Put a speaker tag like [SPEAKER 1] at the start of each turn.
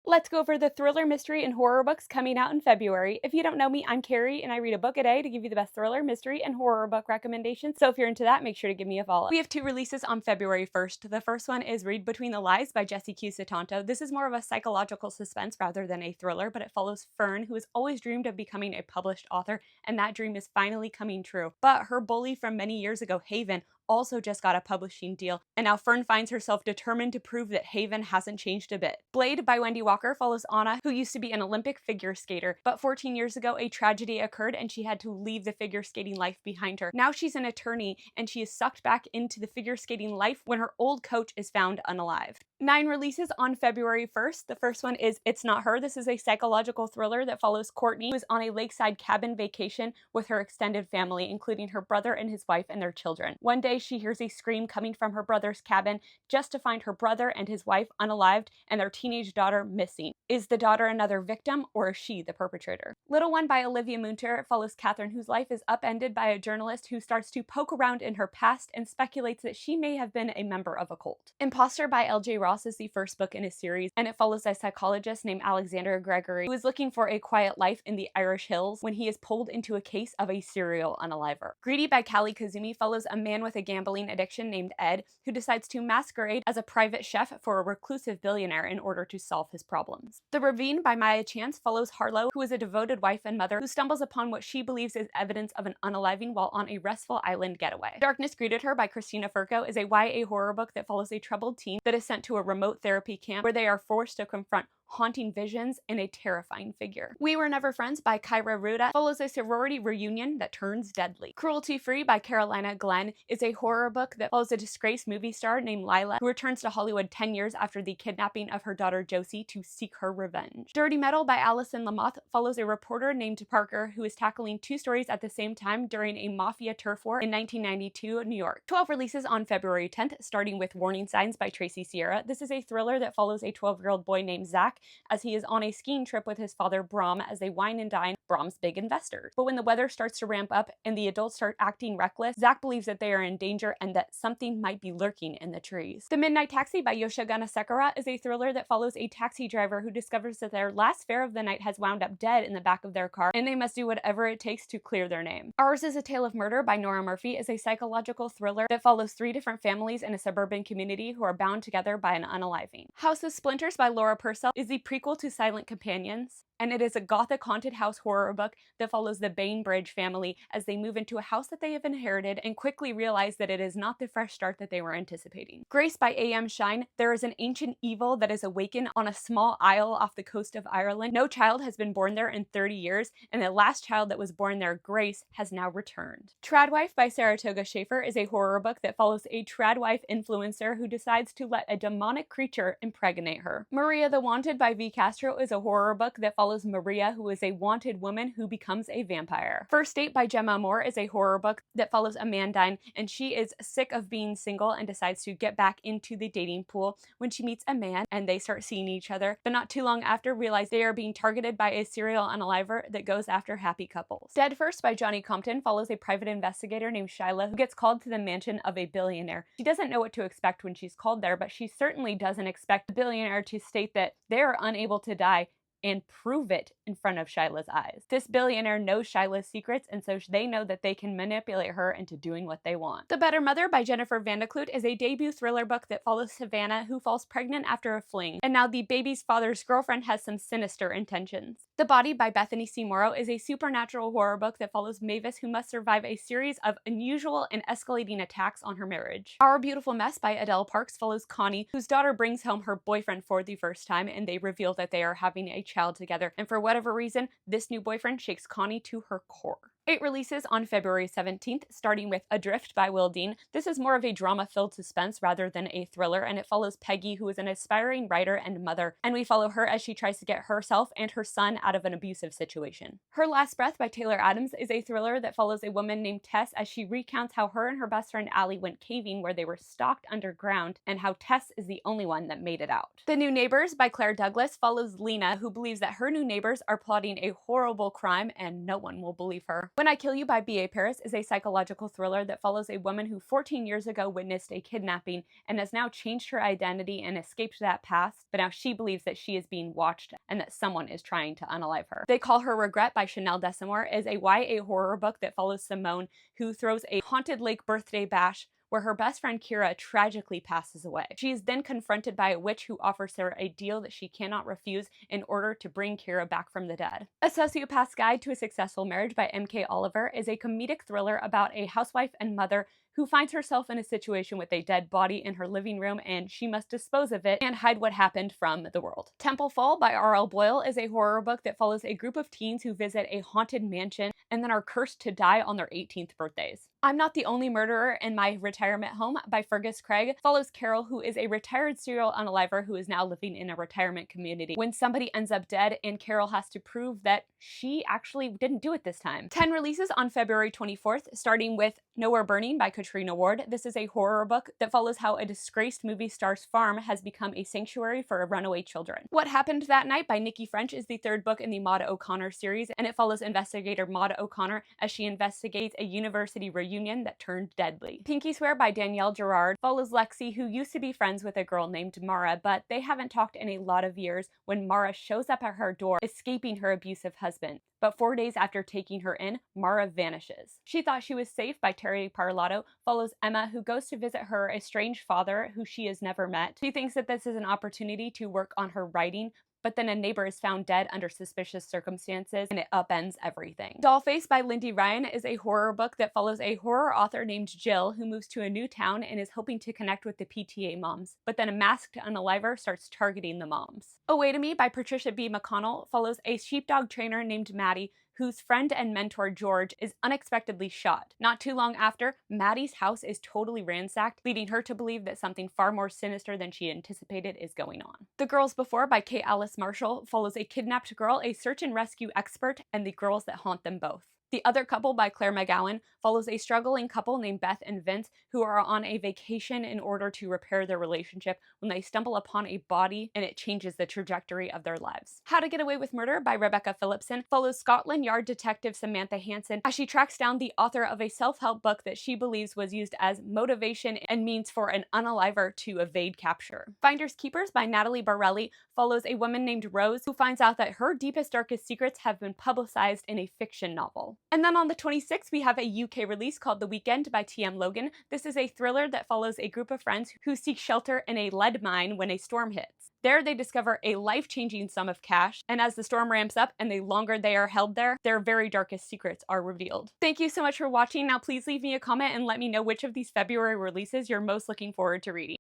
[SPEAKER 1] Let's go over the thriller, mystery, and horror books coming out in February. If you don't know me, I'm Carrie, and I read a book a day to give you the best thriller, mystery, and horror book recommendations. So if you're into that, make sure to give me a follow. We have two releases on February 1st. The first one is Read Between the Lies by Jessie Q. Sutanto. This is more of a psychological suspense rather than a thriller, but it follows Fern, who has always dreamed of becoming a published author, and that dream is finally coming true. But her bully from many years ago, Haven, also just got a publishing deal, and now Fern finds herself determined to prove that Haven hasn't changed a bit. Blade by Wendy Walker follows Anna, who used to be an Olympic figure skater, but 14 years ago a tragedy occurred and she had to leave the figure skating life behind her. Now she's an attorney and she is sucked back into the figure skating life when her old coach is found unalived. 9 releases on February 1st. The first one is It's Not Her. This is a psychological thriller that follows Courtney, who is on a lakeside cabin vacation with her extended family, including her brother and his wife and their children. One day she hears a scream coming from her brother's cabin just to find her brother and his wife unalived and their teenage daughter missing. Is the daughter another victim or is she the perpetrator? Little One by Olivia Munter follows Catherine, whose life is upended by a journalist who starts to poke around in her past and speculates that she may have been a member of a cult. Imposter by L.J. Ross is the first book in a series, and it follows a psychologist named Alexander Gregory who is looking for a quiet life in the Irish hills when he is pulled into a case of a serial unaliver. Greedy by Callie Kazumi follows a man with a gambling addiction named Ed who decides to masquerade as a private chef for a reclusive billionaire in order to solve his problems. The Ravine by Maya Chance follows Harlow, who is a devoted wife and mother who stumbles upon what she believes is evidence of an unaliving while on a restful island getaway. Darkness Greeted Her by Christina Furco is a YA horror book that follows a troubled teen that is sent to a remote therapy camp where they are forced to confront haunting visions and a terrifying figure. We Were Never Friends by Kyra Ruda follows a sorority reunion that turns deadly. Cruelty Free by Carolina Glenn is a horror book that follows a disgraced movie star named Lila who returns to Hollywood 10 years after the kidnapping of her daughter Josie to seek her revenge. Dirty Metal by Allison Lamotte follows a reporter named Parker who is tackling 2 stories at the same time during a mafia turf war in 1992 New York. 12 releases on February 10th, starting with Warning Signs by Tracy Sierra. This is a thriller that follows a 12-year-old boy named Zach as he is on a skiing trip with his father Brom as they wine and dine Brom's big investors. But when the weather starts to ramp up and the adults start acting reckless, Zach believes that they are in danger and that something might be lurking in the trees. The Midnight Taxi by Yoshigana Sekara is a thriller that follows a taxi driver who discovers that their last fare of the night has wound up dead in the back of their car and they must do whatever it takes to clear their name. Ours is a Tale of Murder by Nora Murphy is a psychological thriller that follows 3 different families in a suburban community who are bound together by an unaliving. House of Splinters by Laura Purcell is the prequel to Silent Companions, and it is a gothic haunted house horror book that follows the Bainbridge family as they move into a house that they have inherited and quickly realize that it is not the fresh start that they were anticipating. Grace by A.M. Shine. There is an ancient evil that is awakened on a small isle off the coast of Ireland. No child has been born there in 30 years, and the last child that was born there, Grace, has now returned. Tradwife by Saratoga Schaefer is a horror book that follows a tradwife influencer who decides to let a demonic creature impregnate her. Maria the Wanted by V. Castro is a horror book that follows Maria, who is a wanted woman who becomes a vampire. First Date by Gemma Moore is a horror book that follows Amandine, and she is sick of being single and decides to get back into the dating pool when she meets a man and they start seeing each other, but not too long after realize they are being targeted by a serial unaliver that goes after happy couples. Dead First by Johnny Compton follows a private investigator named Shyla who gets called to the mansion of a billionaire. She doesn't know what to expect when she's called there, but she certainly doesn't expect the billionaire to state that they are unable to die and prove it in front of Shyla's eyes. This billionaire knows Shyla's secrets, and so they know that they can manipulate her into doing what they want. The Better Mother by Jennifer Vandekloot is a debut thriller book that follows Savannah, who falls pregnant after a fling, and now the baby's father's girlfriend has some sinister intentions. The Body by Bethany C. Morrow is a supernatural horror book that follows Mavis, who must survive a series of unusual and escalating attacks on her marriage. Our Beautiful Mess by Adele Parks follows Connie, whose daughter brings home her boyfriend for the first time, and they reveal that they are having a child together, and for whatever reason, this new boyfriend shakes Connie to her core. 8 releases on February 17th, starting with Adrift by Will Dean. This is more of a drama-filled suspense rather than a thriller, and it follows Peggy, who is an aspiring writer and mother, and we follow her as she tries to get herself and her son out of an abusive situation. Her Last Breath by Taylor Adams is a thriller that follows a woman named Tess as she recounts how her and her best friend Allie went caving where they were stalked underground, and how Tess is the only one that made it out. The New Neighbors by Claire Douglas follows Lena, who believes that her new neighbors are plotting a horrible crime and no one will believe her. When I Kill You by B.A. Paris is a psychological thriller that follows a woman who 14 years ago witnessed a kidnapping and has now changed her identity and escaped that past, but now she believes that she is being watched and that someone is trying to unalive her. They Call Her Regret by Chanel Desamore is a YA horror book that follows Simone, who throws a haunted lake birthday bash where her best friend Kira tragically passes away. She is then confronted by a witch who offers her a deal that she cannot refuse in order to bring Kira back from the dead. A Sociopath's Guide to a Successful Marriage by M.K. Oliver is a comedic thriller about a housewife and mother who finds herself in a situation with a dead body in her living room and she must dispose of it and hide what happened from the world. Temple Fall by R.L. Boyle is a horror book that follows a group of teens who visit a haunted mansion and then are cursed to die on their 18th birthdays. I'm Not the Only Murderer in My Retirement Home by Fergus Craig follows Carol, who is a retired serial unaliver who is now living in a retirement community when somebody ends up dead and Carol has to prove that she actually didn't do it this time. 10 releases on February 24th, starting with Nowhere Burning by Katrina Ward. This is a horror book that follows how a disgraced movie star's farm has become a sanctuary for runaway children. What Happened That Night by Nikki French is the third book in the Maude O'Connor series, and it follows investigator Maude O'Connor as she investigates a university reunion that turned deadly. Pinky Swear by Danielle Gerard follows Lexi, who used to be friends with a girl named Mara, but they haven't talked in a lot of years when Mara shows up at her door, escaping her abusive husband. But 4 days after taking her in, Mara vanishes. She Thought She Was Safe by Terry Parlato follows Emma, who goes to visit her estranged father, who she has never met. She thinks that this is an opportunity to work on her writing, but then a neighbor is found dead under suspicious circumstances, and it upends everything. Dollface by Lindy Ryan is a horror book that follows a horror author named Jill who moves to a new town and is hoping to connect with the PTA moms, but then a masked unaliver starts targeting the moms. Away to Me by Patricia B. McConnell follows a sheepdog trainer named Maddie whose friend and mentor George is unexpectedly shot. Not too long after, Maddie's house is totally ransacked, leading her to believe that something far more sinister than she anticipated is going on. The Girls Before by Kate Alice Marshall follows a kidnapped girl, a search and rescue expert, and the girls that haunt them both. The Other Couple by Claire McGowan follows a struggling couple named Beth and Vince who are on a vacation in order to repair their relationship when they stumble upon a body and it changes the trajectory of their lives. How to Get Away with Murder by Rebecca Phillipson follows Scotland Yard detective Samantha Hansen as she tracks down the author of a self-help book that she believes was used as motivation and means for an unaliver to evade capture. Finders Keepers by Natalie Barelli follows a woman named Rose who finds out that her deepest, darkest secrets have been publicized in a fiction novel. And then on the 26th, we have a UK release called The Weekend by T.M. Logan. This is a thriller that follows a group of friends who seek shelter in a lead mine when a storm hits. There they discover a life-changing sum of cash, and as the storm ramps up and the longer they are held there, their very darkest secrets are revealed. Thank you so much for watching. Now please leave me a comment and let me know which of these February releases you're most looking forward to reading.